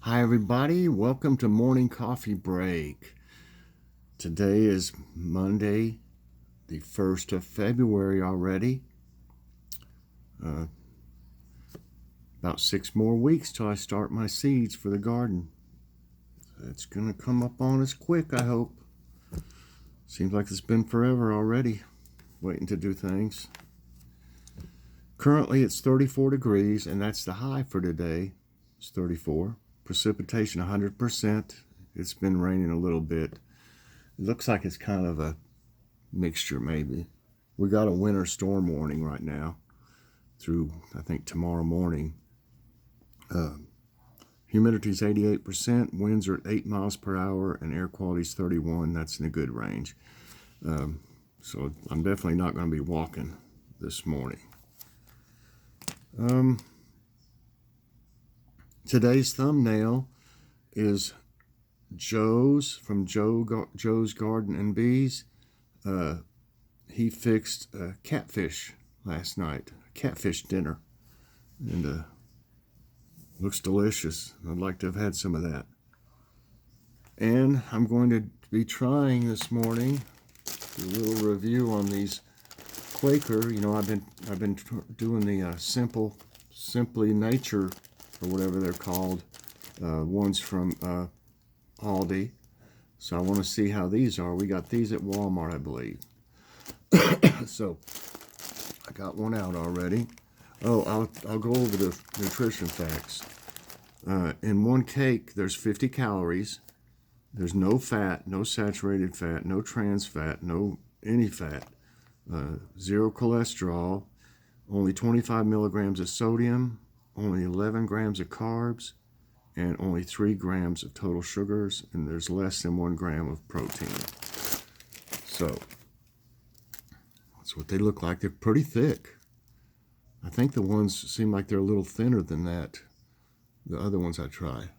Hi everybody, welcome to Morning Coffee Break. Today is Monday, the 1st of February already. About 6 more weeks till I start my seeds for the garden. It's gonna come up on us quick, I hope. Seems like it's been forever already, waiting to do things. Currently it's 34 degrees and that's the high for today. It's 34. Precipitation 100%. It's been raining a little bit. It looks like it's kind of a mixture maybe. We got a winter storm warning right now through, I think, tomorrow morning. Humidity is 88%, winds are at 8 miles per hour, and air quality is 31. That's in a good range. So I'm definitely not going to be walking this morning. Today's thumbnail is Joe's from Joe's Garden and Bees. He fixed a catfish last night, a catfish dinner, and looks delicious. I'd like to have had some of that. And I'm going to be trying this morning a little review on these Quaker. You know, I've been doing the Simply Nature, or whatever they're called, ones from Aldi. So I want to see how these are. We got these at Walmart, I believe. So I got one out already. Oh, I'll go over the nutrition facts. In one cake, there's 50 calories. There's no fat, no saturated fat, no trans fat, no any fat. 0 cholesterol, only 25 milligrams of sodium, only 11 grams of carbs, and only 3 grams of total sugars, and there's less than 1 gram of protein. So that's what they look like. They're pretty thick. I think the ones seem like they're a little thinner than that, the other ones I tried.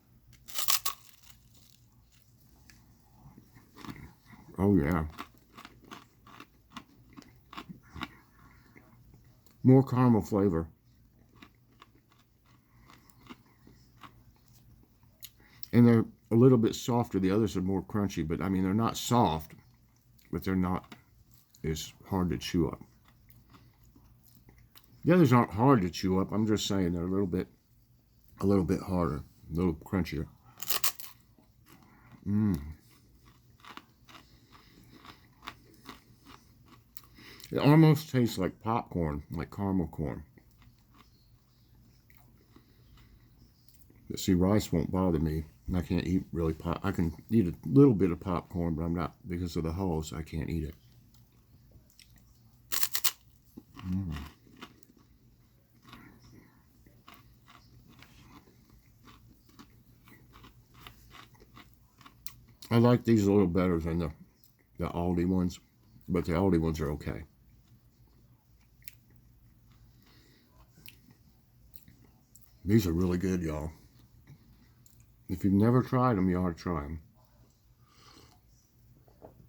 Oh yeah. More caramel flavor. And they're a little bit softer. The others are more crunchy, but I mean, they're not soft, but they're not as hard to chew up. The others aren't hard to chew up. I'm just saying they're a little bit harder, a little crunchier. It almost tastes like popcorn, like caramel corn. But see, rice won't bother me. I can't eat really pop. I can eat a little bit of popcorn, but I'm not, because of the hulls, I can't eat it. I like these a little better than the Aldi ones, but the Aldi ones are okay. These are really good, y'all. If you've never tried them, you ought to try them.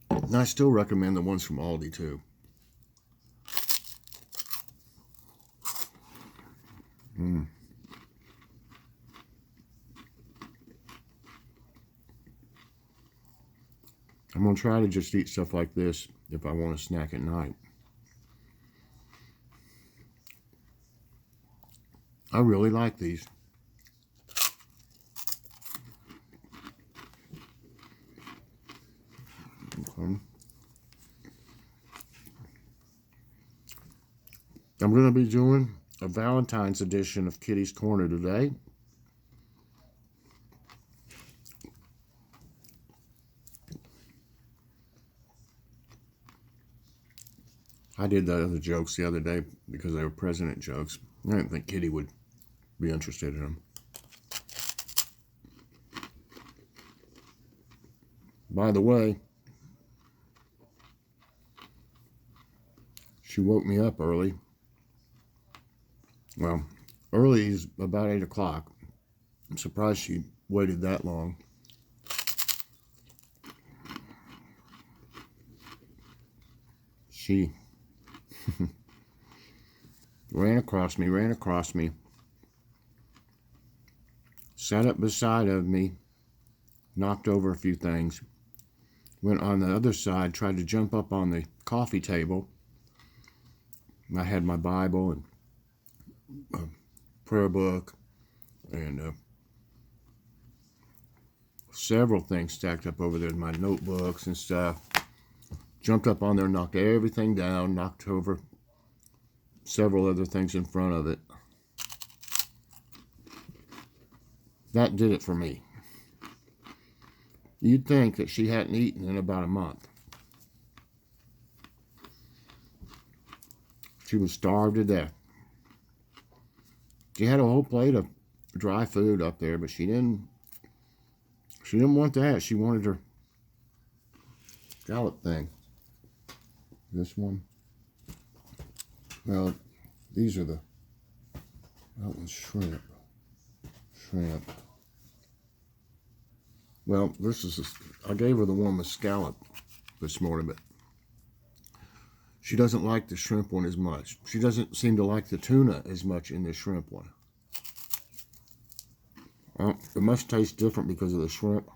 And I still recommend the ones from Aldi, too. I'm going to try to just eat stuff like this if I want a snack at night. I really like these. Okay. I'm going to be doing a Valentine's edition of Kitty's Corner today. I did the other jokes the other day because they were president jokes. I didn't think Kitty would be interested in them. By the way, she woke me up early. Well, early is about 8 o'clock. I'm surprised she waited that long. She ran across me. Sat up beside of me, knocked over a few things. Went on the other side, tried to jump up on the coffee table. I had my Bible and a prayer book and several things stacked up over there, my notebooks and stuff. Jumped up on there, knocked everything down, knocked over several other things in front of it. That did it for me. You'd think that she hadn't eaten in about a month. She was starved to death. She had a whole plate of dry food up there, but she didn't want that. She wanted her scallop thing. This one. Well, these are that one's shrimp. Well, I gave her the one with scallop this morning, but she doesn't like the shrimp one as much. She doesn't seem to like the tuna as much in the shrimp one. It must taste different because of the shrimp.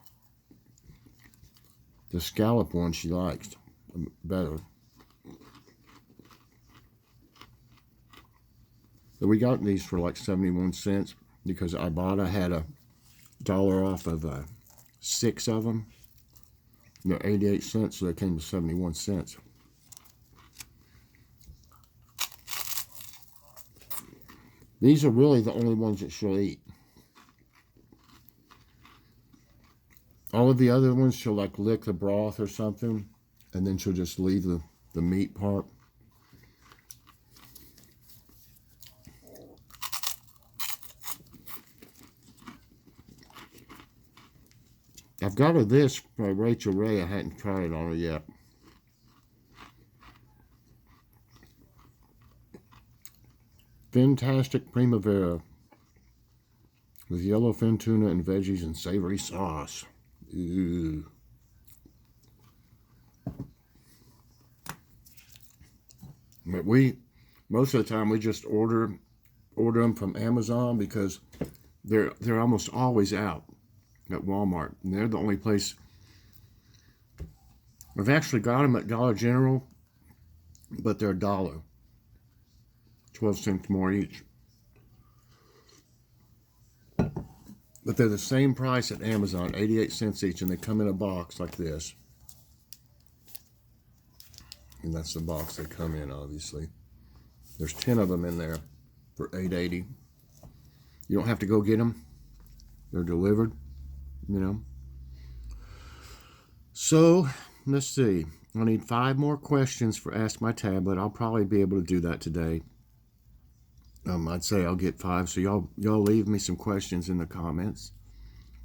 The scallop one she likes better. So we got these for like 71 cents because Ibotta had $1 off of 6 of them. They're 88 cents, so they came to 71 cents. These are really the only ones that she'll eat. All of the other ones, she'll like lick the broth or something, and then she'll just leave the meat part. I've got her this by Rachel Ray. I hadn't tried it on her yet. Fantastic Primavera with yellowfin tuna and veggies and savory sauce. Ooh. But most of the time we just order them from Amazon because they're almost always out at Walmart, and they're the only place. I've actually got them at Dollar General, but they're $1, 12 cents more each. But they're the same price at Amazon, 88 cents each, and they come in a box like this. And that's the box they come in, obviously. There's 10 of them in there for $8.80. You don't have to go get them. They're delivered, you know. So, let's see. I need 5 more questions for Ask My Tablet. I'll probably be able to do that today. I'd say I'll get 5. So y'all leave me some questions in the comments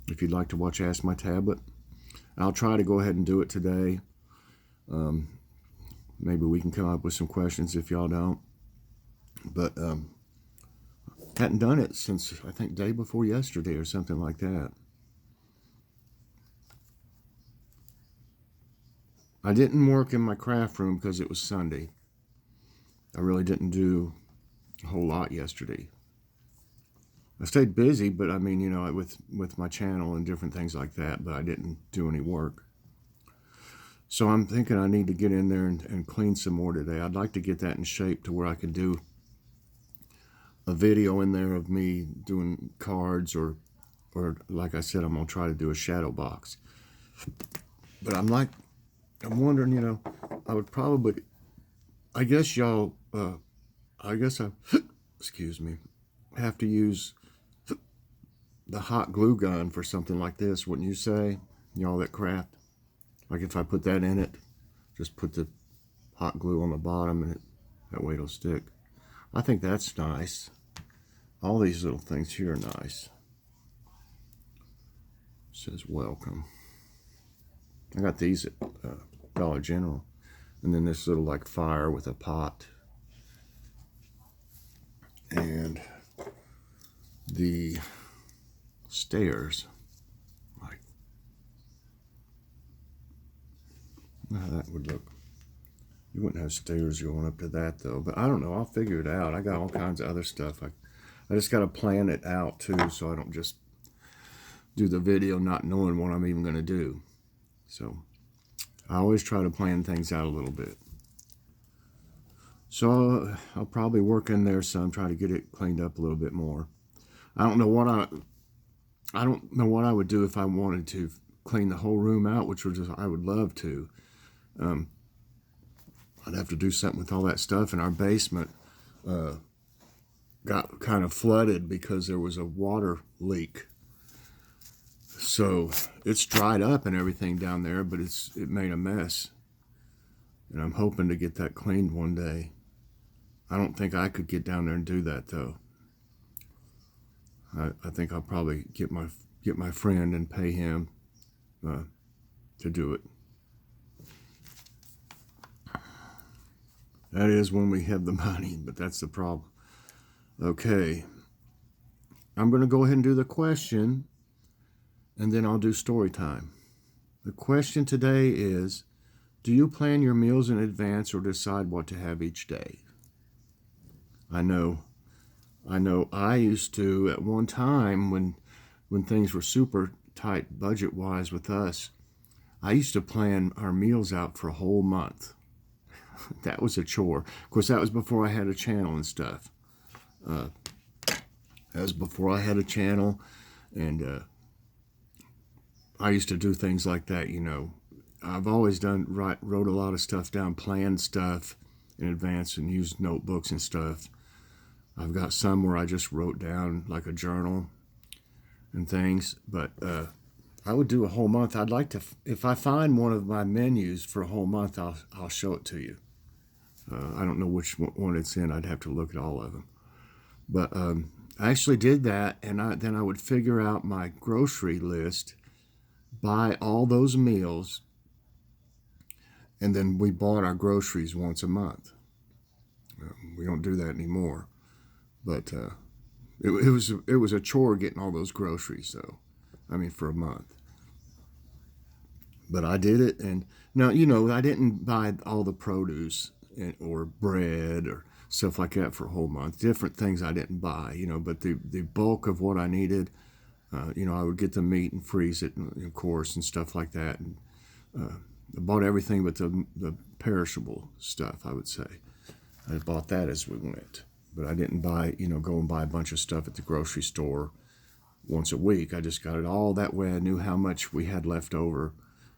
if you'd like to watch Ask My Tablet. I'll try to go ahead and do it today. Maybe we can come up with some questions if y'all don't. But hadn't done it since I think day before yesterday or something like that. I didn't work in my craft room because it was Sunday. I really didn't do a whole lot yesterday. I stayed busy, but I mean, you know, with my channel and different things like that, but I didn't do any work. So I'm thinking I need to get in there and clean some more today. I'd like to get that in shape to where I can do a video in there of me doing cards or like I said, I'm going to try to do a shadow box. But I'm wondering, you know, I would probably, I guess y'all, excuse me, have to use the hot glue gun for something like this, wouldn't you say? Y'all that craft. Like if I put that in it, just put the hot glue on the bottom and that way it'll stick. I think that's nice. All these little things here are nice. It says welcome. I got these at Dollar General. And then this little like fire with a pot. And the stairs. Like, how that would look. You wouldn't have stairs going up to that though. But I don't know. I'll figure it out. I got all kinds of other stuff. I just got to plan it out too, so I don't just do the video not knowing what I'm even going to do. So I always try to plan things out a little bit. So I'll probably work in there some, try to get it cleaned up a little bit more. I don't know what I would do if I wanted to clean the whole room out, which I would love to. I'd have to do something with all that stuff. In our basement got kind of flooded because there was a water leak. So it's dried up and everything down there, but it made a mess. And I'm hoping to get that cleaned one day. I don't think I could get down there and do that though. I think I'll probably get my friend and pay him to do it. That is when we have the money, but that's the problem. Okay, I'm going to go ahead and do the question, and then I'll do story time. The question today is, do you plan your meals in advance or decide what to have each day? I know I used to at one time when things were super tight budget-wise with us, I used to plan our meals out for a whole month. That was a chore. Of course, that was before I had a channel and stuff. That was before I had a channel, and I used to do things like that, you know. I've always wrote a lot of stuff down, planned stuff in advance and used notebooks and stuff. I've got some where I just wrote down like a journal and things, but I would do a whole month. I'd like to, if I find one of my menus for a whole month, I'll show it to you. I don't know which one it's in. I'd have to look at all of them. But I actually did that, and then I would figure out my grocery list, buy all those meals, and then we bought our groceries once a month. We don't do that anymore. But it was a chore getting all those groceries, though. I mean, for a month. But I did it, and now, you know, I didn't buy all the produce or bread or stuff like that for a whole month. Different things I didn't buy, you know, but the bulk of what I needed, you know, I would get the meat and freeze it, of course, and stuff like that. And I bought everything but the perishable stuff, I would say. I bought that as we went. But I didn't buy, you know, go and buy a bunch of stuff at the grocery store once a week. I just got it all that way. I knew how much we had left over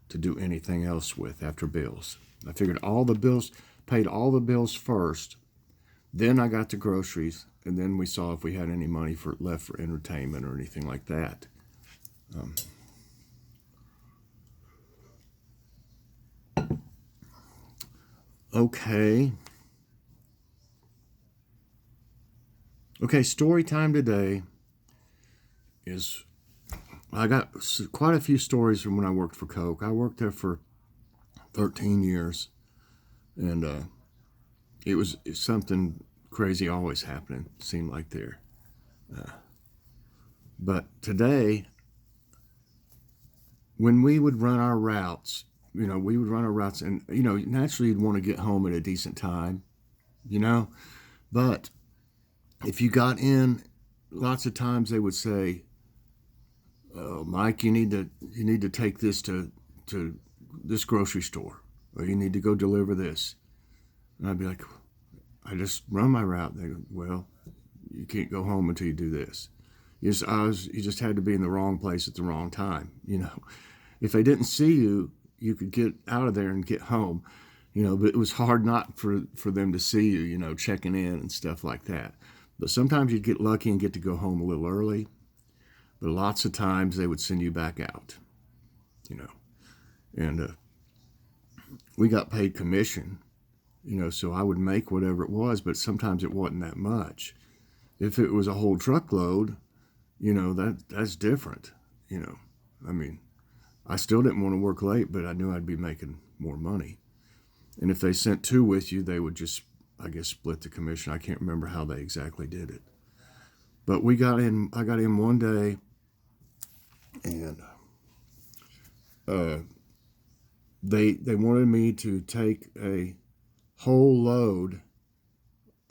to do anything else with after bills. I figured paid all the bills first, then I got the groceries, and then we saw if we had any money left for entertainment or anything like that. Okay, story time today is, I got quite a few stories from when I worked for Coke. I worked there for 13 years, and it's something crazy always happening, seemed like there. But today, when we would run our routes, you know, and, you know, naturally you'd want to get home at a decent time, you know, but if you got in, lots of times they would say, "Oh, Mike, you need to take this to this grocery store, or you need to go deliver this." And I'd be like, "I just run my route." They go, "Well, you can't go home until you do this." You just had to be in the wrong place at the wrong time. You know, if they didn't see you, you could get out of there and get home. You know, but it was hard not for them to see you. You know, checking in and stuff like that. But sometimes you'd get lucky and get to go home a little early. But lots of times they would send you back out, you know. And we got paid commission, you know, so I would make whatever it was, but sometimes it wasn't that much. If it was a whole truckload, you know, that's different, you know. I mean, I still didn't want to work late, but I knew I'd be making more money. And if they sent two with you, they would just, I guess, split the commission. I can't remember how they exactly did it. But I got in one day, and they wanted me to take a whole load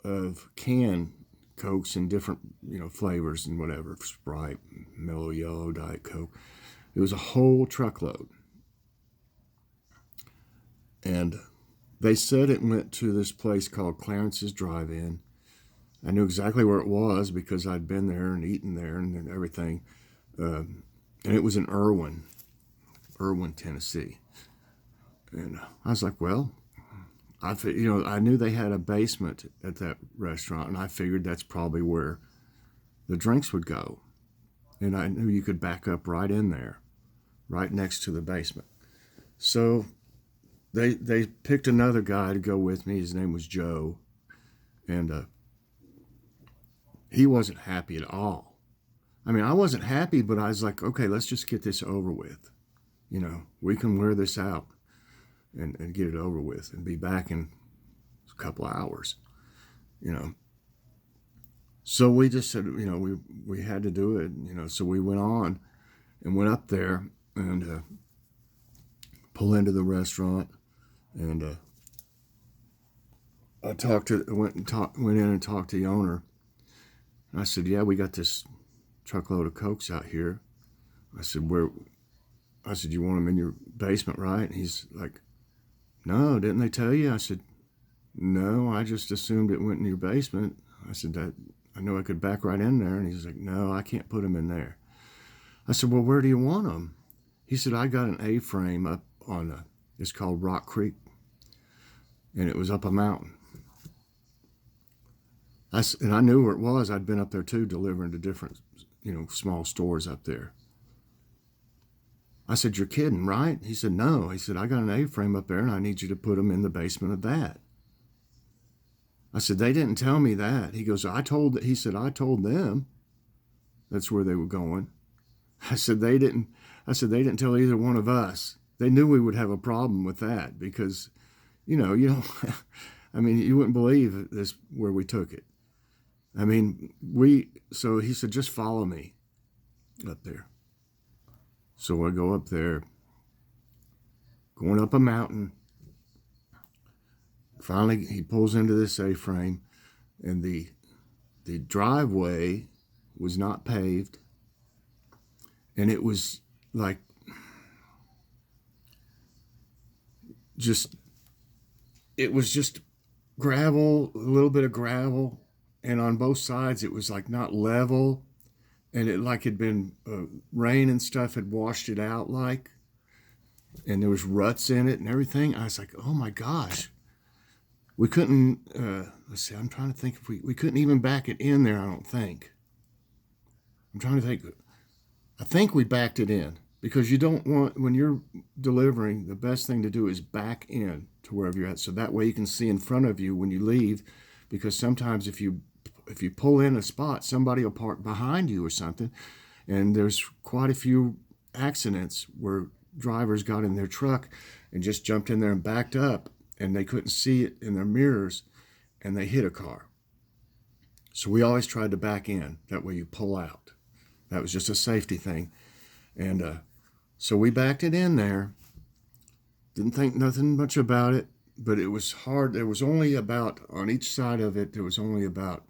of canned Cokes in different, flavors and whatever, Sprite, Mellow Yellow, Diet Coke. It was a whole truckload. And they said it went to this place called Clarence's Drive-In. I knew exactly where it was because I'd been there and eaten there and everything. And it was in Irwin, Tennessee. And I was like, well, I knew they had a basement at that restaurant, and I figured that's probably where the drinks would go. And I knew you could back up right in there, right next to the basement. So they picked another guy to go with me. His name was Joe, and he wasn't happy at all. I mean, I wasn't happy, but I was like, okay, let's just get this over with. We can wear this out and get it over with and be back in a couple of hours, So we just said, we had to do it, so we went on and went up there and pull into the restaurant, and I went in and talked to the owner. And I said, yeah, we got this truckload of Cokes out here. I said, you want them in your basement, right? And he's like, no, didn't they tell you? I said, no, I just assumed it went in your basement. I said, I know I could back right in there. And he's like, no, I can't put them in there. I said, well, where do you want them? He said, I got an A-frame up on it's called Rock Creek, and it was up a mountain. And I knew where it was. I'd been up there too, delivering to different, small stores up there. I said, you're kidding, right? He said, no. He said, I got an A-frame up there, and I need you to put them in the basement of that. I said, they didn't tell me that. He goes, I told them that's where they were going. I said, they didn't tell either one of us. They knew we would have a problem with that because, you don't, I mean, you wouldn't believe this where we took it. I mean, so he said, just follow me up there. So I go up there, going up a mountain. Finally, he pulls into this A-frame, and the driveway was not paved, and it was like just gravel, a little bit of gravel, and on both sides it was like not level. And it like had been rain and stuff had washed it out and there was ruts in it and everything. I was like, oh my gosh. We couldn't, let's see, I'm trying to think if we couldn't even back it in there, I don't think. I'm trying to think. I think we backed it in because you don't want, when you're delivering, the best thing to do is back in to wherever you're at. So that way you can see in front of you when you leave, because sometimes if you pull in a spot, somebody will park behind you or something. And there's quite a few accidents where drivers got in their truck and just jumped in there and backed up, and they couldn't see it in their mirrors, and they hit a car. So we always tried to back in. That way you pull out. That was just a safety thing. And so we backed it in there. Didn't think nothing much about it, but it was hard. There was only about, on each side of it, there was only about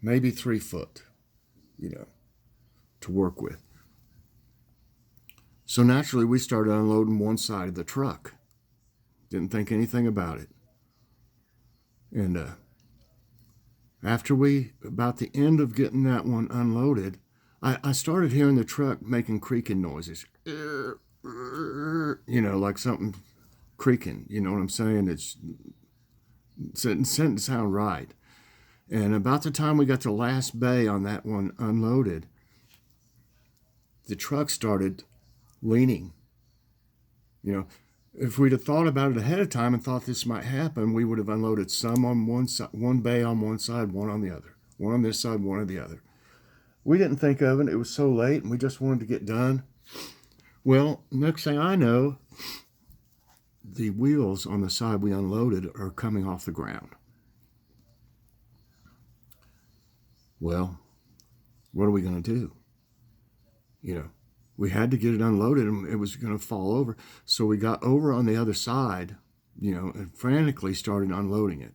maybe 3 foot, to work with. So naturally, we started unloading one side of the truck. Didn't think anything about it. And about the end of getting that one unloaded, I started hearing the truck making creaking noises. Like something creaking, you know what I'm saying? It didn't sound right. And about the time we got to last bay on that one unloaded, the truck started leaning. If we'd have thought about it ahead of time and thought this might happen, we would have unloaded some on one side, one bay on one side, one on the other, one on this side, one on the other. We didn't think of it. It was so late, and we just wanted to get done. Well, next thing I know, the wheels on the side we unloaded are coming off the ground. Well, what are we going to do? We had to get it unloaded, and it was going to fall over. So we got over on the other side, and frantically started unloading it.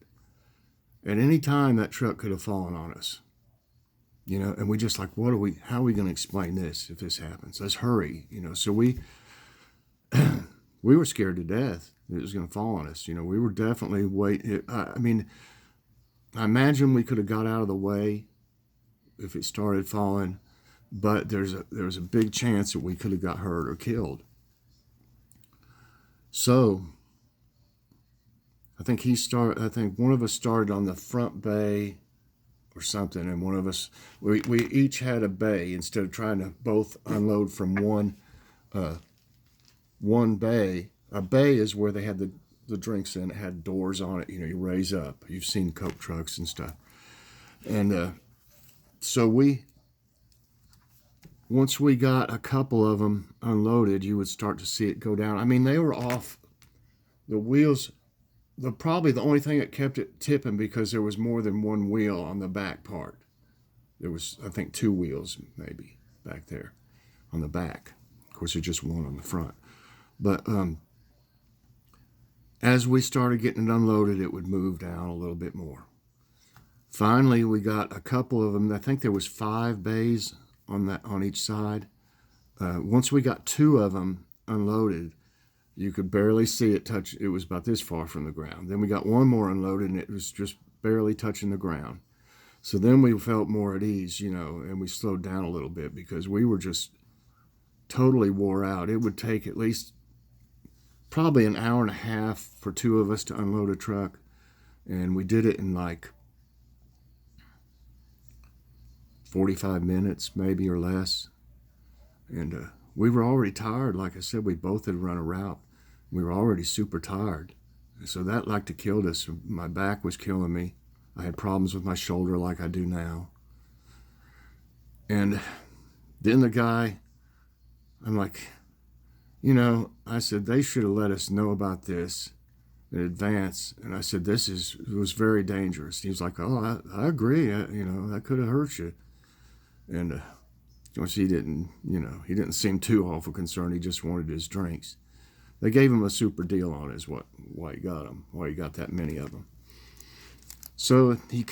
At any time, that truck could have fallen on us. You know, and we just like, how are we going to explain this if this happens? Let's hurry, you know. So we were scared to death that it was going to fall on us. You know, we were definitely I mean, I imagine we could have got out of the way if it started falling, but there's a big chance that we could have got hurt or killed. So I think one of us started on the front bay or something, and one of us, we each had a bay instead of trying to both unload from one bay. A bay is where they had the drinks in. It had doors on it. You know, you raise up. You've seen Coke trucks and stuff. And so once we got a couple of them unloaded, you would start to see it go down. I mean, they were off the wheels. Probably the only thing that kept it tipping, because there was more than one wheel on the back part. There was, I think, 2 wheels maybe back there on the back. Of course, there's just one on the front. But as we started getting it unloaded, it would move down a little bit more. Finally, we got a couple of them. I think there was 5 bays on each side. Once we got 2 of them unloaded, you could barely see it touch. It was about this far from the ground. Then we got 1 more unloaded, and it was just barely touching the ground. So then we felt more at ease, you know, and we slowed down a little bit because we were just totally wore out. It would take at least probably an hour and a half for 2 of us to unload a truck, and we did it in like 45 minutes maybe or less. And we were already tired. Like I said, we both had run a route. We were already super tired. So that like to killed us. My back was killing me. I had problems with my shoulder like I do now. And then the guy, I'm like, you know, I said, they should have let us know about this in advance. And I said, it was very dangerous. He was like, oh, I agree. You know, that could have hurt you. And of course, he didn't seem too awful concerned. He just wanted his drinks. They gave him a super deal on it, is why he got them, why he got that many of them. So he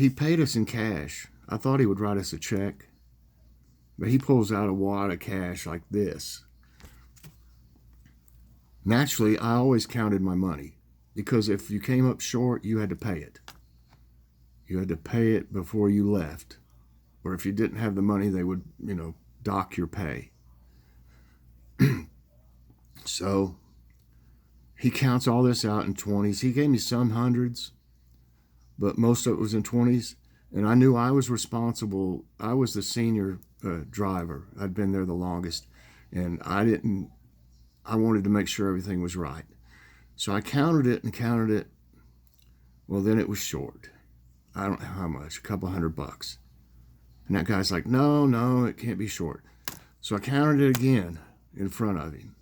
paid us in cash. I thought he would write us a check, but he pulls out a wad of cash like this. Naturally, I always counted my money, because if you came up short, you had to pay it. You had to pay it before you left. Or if you didn't have the money, they would, you know, dock your pay. So he counts all this out in 20s. He gave me some hundreds, but most of it was in 20s. And I knew I was responsible. I was the senior driver. I'd been there the longest. And I wanted to make sure everything was right. So I counted it and counted it. Well, then it was short. I don't know how much, a couple $100. And that guy's like, no, it can't be short. So I counted it again in front of him.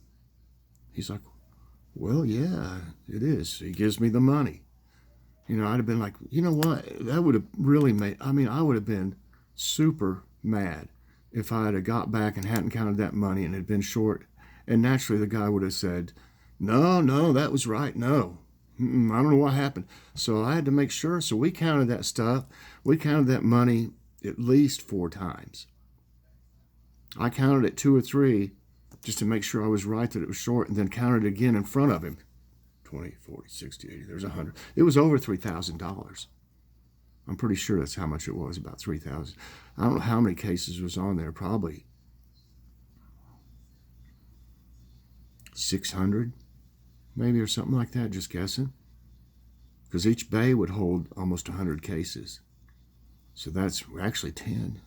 He's like, well, yeah, it is. He gives me the money. You know, I'd have been like, you know what? That would have really I would have been super mad if I had got back and hadn't counted that money and had been short. And naturally, the guy would have said, no, that was right. No, I don't know what happened. So I had to make sure. So we counted that stuff. We counted that money at least 4 times. I counted it 2 or 3 just to make sure I was right that it was short, and then counted it again in front of him. 20, 40, 60, 80, there's 100. It was over $3,000. I'm pretty sure that's how much it was, about 3,000. I don't know how many cases was on there, probably 600 maybe, or something like that, just guessing. Because each bay would hold almost 100 cases. So that's actually 10.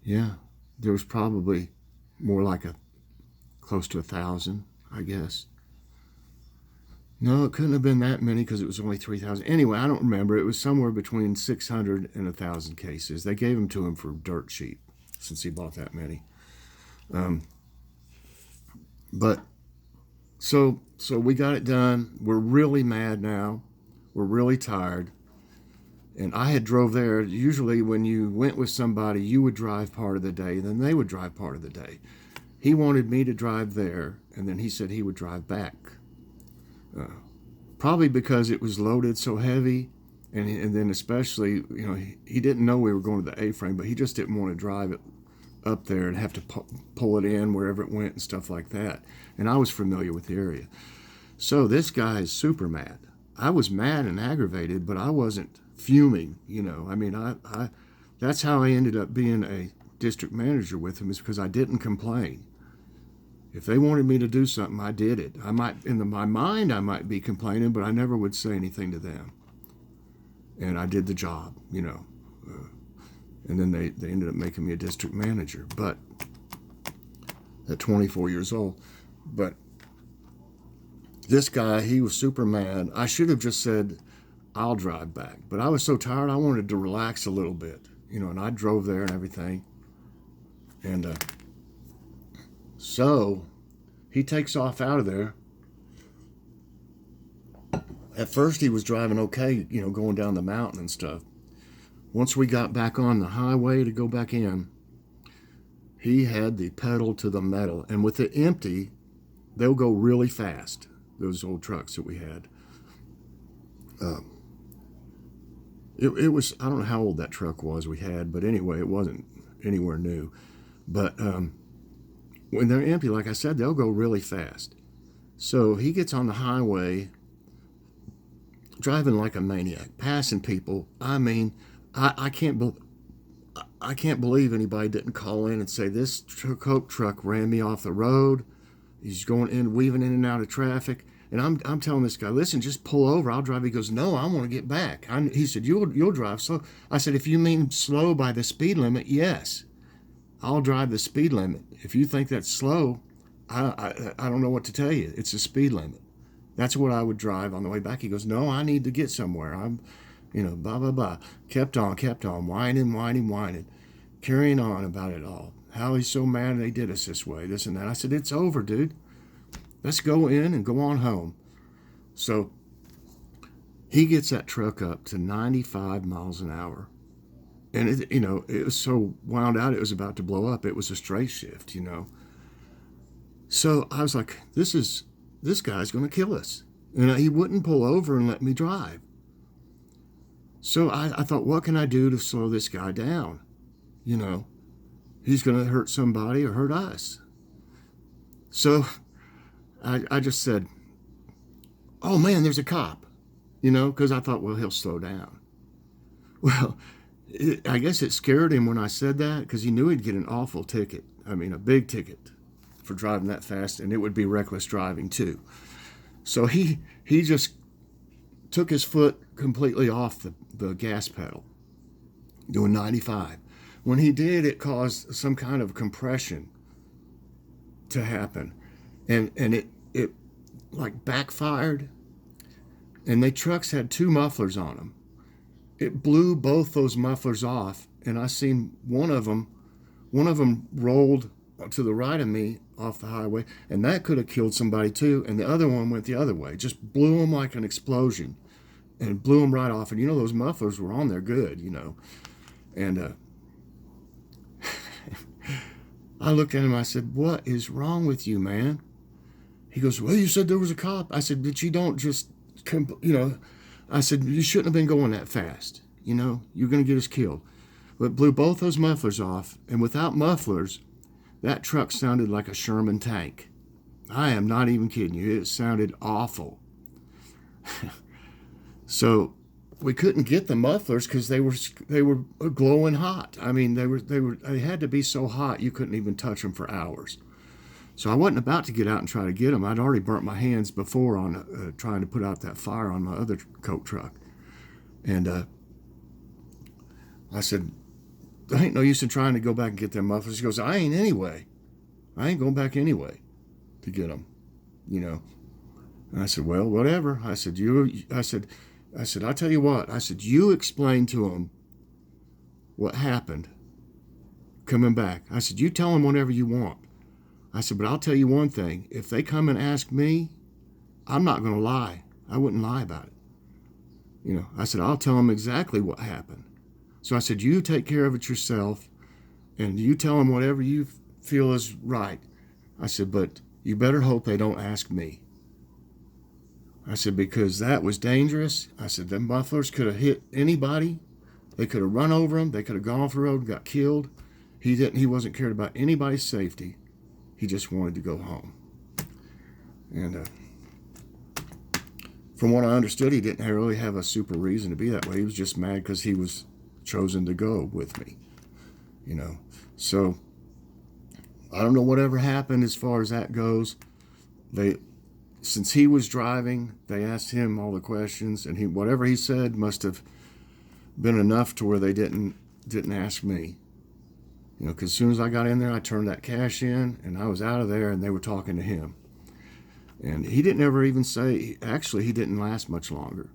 Yeah, there was probably more like close to 1,000, I guess. No, it couldn't have been that many because it was only 3,000. Anyway, I don't remember. It was somewhere between 600 and 1,000 cases. They gave them to him for dirt cheap since he bought that many. But so we got it done. We're really mad now. We're really tired. And I had drove there. Usually when you went with somebody, you would drive part of the day, then they would drive part of the day. He wanted me to drive there, and then he said he would drive back. probably because it was loaded so heavy. And then especially, he didn't know we were going to the A-frame, but he just didn't want to drive it up there and have to pull it in wherever it went and stuff like that. And I was familiar with the area. So this guy is super mad. I was mad and aggravated, but I wasn't fuming, I mean, I that's how I ended up being a district manager with him, is because I didn't complain. If they wanted me to do something, I did it. I might, my mind, I might be complaining, but I never would say anything to them. And I did the job, and then they ended up making me a district manager, but at 24 years old. But this guy, he was super mad. I should have just said, I'll drive back. But I was so tired, I wanted to relax a little bit, and I drove there and everything. And so he takes off out of there. At first he was driving okay, going down the mountain and stuff. Once we got back on the highway to go back in, he had the pedal to the metal. And with it empty, they'll go really fast, those old trucks that we had. It was, I don't know how old that truck was we had, but anyway, it wasn't anywhere new. But when they're empty, like I said, they'll go really fast. So he gets on the highway, driving like a maniac, passing people. I mean, I can't believe anybody didn't call in and say, this Coke truck ran me off the road. He's going in, weaving in and out of traffic. And I'm telling this guy, listen, just pull over, I'll drive. He goes, no, I want to get back. He said, you'll drive slow. I said, if you mean slow by the speed limit, yes, I'll drive the speed limit. If you think that's slow, I don't know what to tell you. It's the speed limit. That's what I would drive on the way back. He goes, no, I need to get somewhere. I'm, blah, blah, blah. Kept on, whining, carrying on about it all. How he's so mad they did us this way, this and that. I said, it's over, dude. Let's go in and go on home. So he gets that truck up to 95 miles an hour. And, it was so wound out, it was about to blow up. It was a straight shift, So I was like, this guy's going to kill us. And he wouldn't pull over and let me drive. So I thought, what can I do to slow this guy down? He's going to hurt somebody or hurt us. So I just said, oh man, there's a cop, because I thought, well, he'll slow down. Well, I guess it scared him when I said that, because he knew he'd get an awful ticket. I mean, a big ticket for driving that fast, and it would be reckless driving too. So he just took his foot completely off the gas pedal, doing 95. When he did, it caused some kind of compression to happen, and it like backfired. And the trucks had two mufflers on them. It blew both those mufflers off, and I seen one of them rolled to the right of me off the highway, and that could have killed somebody too. And the other one went the other way, just blew them like an explosion, and blew them right off. And those mufflers were on there good, and I looked at him. I said, what is wrong with you, man? He goes, well, you said there was a cop. I said, but you don't just, I said, you shouldn't have been going that fast. You're going to get us killed. But blew both those mufflers off. And without mufflers, that truck sounded like a Sherman tank. I am not even kidding you. It sounded awful. So we couldn't get the mufflers because they were glowing hot. I mean, they had to be so hot you couldn't even touch them for hours. So I wasn't about to get out and try to get them. I'd already burnt my hands before on trying to put out that fire on my other Coke truck. And I said, there ain't no use in trying to go back and get them mufflers. He goes, I ain't anyway. I ain't going back anyway to get them, And I said, well, whatever. I said, I'll tell you what. I said, you explain to them what happened coming back. I said, you tell them whatever you want. I said, but I'll tell you one thing. If they come and ask me, I'm not going to lie. I wouldn't lie about it. I said, I'll tell them exactly what happened. So I said, you take care of it yourself, and you tell them whatever you feel is right. I said, but you better hope they don't ask me. I said, because that was dangerous. I said, them mufflers could have hit anybody. They could have run over him. They could have gone off the road and got killed. He wasn't cared about anybody's safety. He just wanted to go home. And from what I understood, he didn't really have a super reason to be that way. He was just mad because he was chosen to go with me, you know. So I don't know whatever happened as far as that goes. Since he was driving, they asked him all the questions, and whatever he said must have been enough to where they didn't ask me. You know, because as soon as I got in there, I turned that cash in, and I was out of there, and they were talking to him. And he didn't ever even say, actually, he didn't last much longer.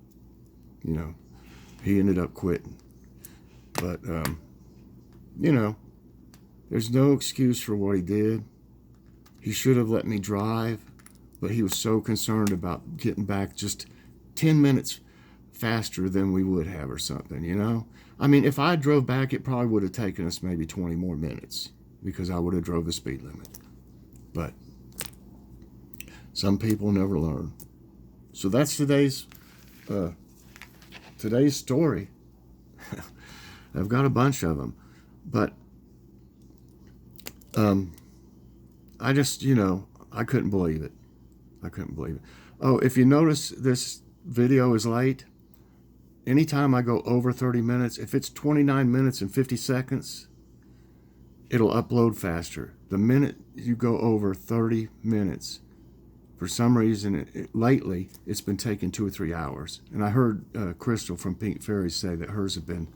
You know, he ended up quitting. But, you know, there's no excuse for what he did. He should have let me drive, but he was so concerned about getting back just 10 minutes faster than we would have or something, you know? I mean, if I drove back, it probably would have taken us maybe 20 more minutes because I would have drove the speed limit. But some people never learn. So that's today's story. I've got a bunch of them, but I just, you know, I couldn't believe it. I couldn't believe it. Oh, if you notice this video is late, anytime I go over 30 minutes, if it's 29 minutes and 50 seconds, it'll upload faster. The minute you go over 30 minutes, for some reason, lately, it's been taking 2 or 3 hours. And I heard Crystal from Pink Fairies say that hers have been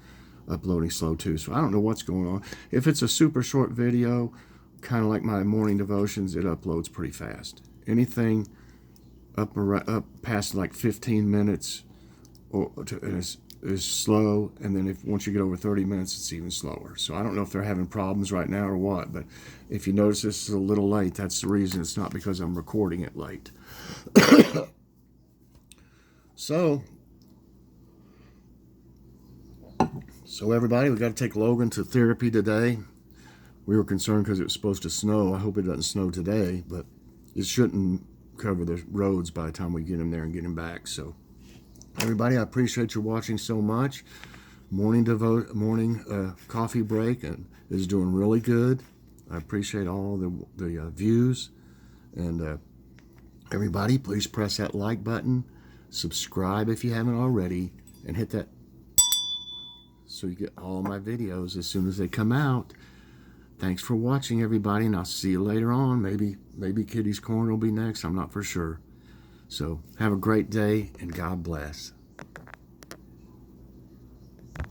uploading slow too. So I don't know what's going on. If it's a super short video, kind of like my morning devotions, it uploads pretty fast. Anything up past like 15 minutes is slow, and then once you get over 30 minutes, it's even slower. So I don't know if they're having problems right now or what, but if you notice this is a little late, that's the reason. It's not because I'm recording it late. So everybody, we got to take Logan to therapy today. We were concerned because it was supposed to snow. I hope it doesn't snow today, but it shouldn't cover the roads by the time we get him there and get him back. So everybody, I appreciate you watching so much. Morning coffee break is doing really good. I appreciate all the views. And everybody, please press that like button. Subscribe if you haven't already. And hit that so you get all my videos as soon as they come out. Thanks for watching, everybody, and I'll see you later on. Maybe Kitty's Corner will be next. I'm not for sure. So have a great day, and God bless.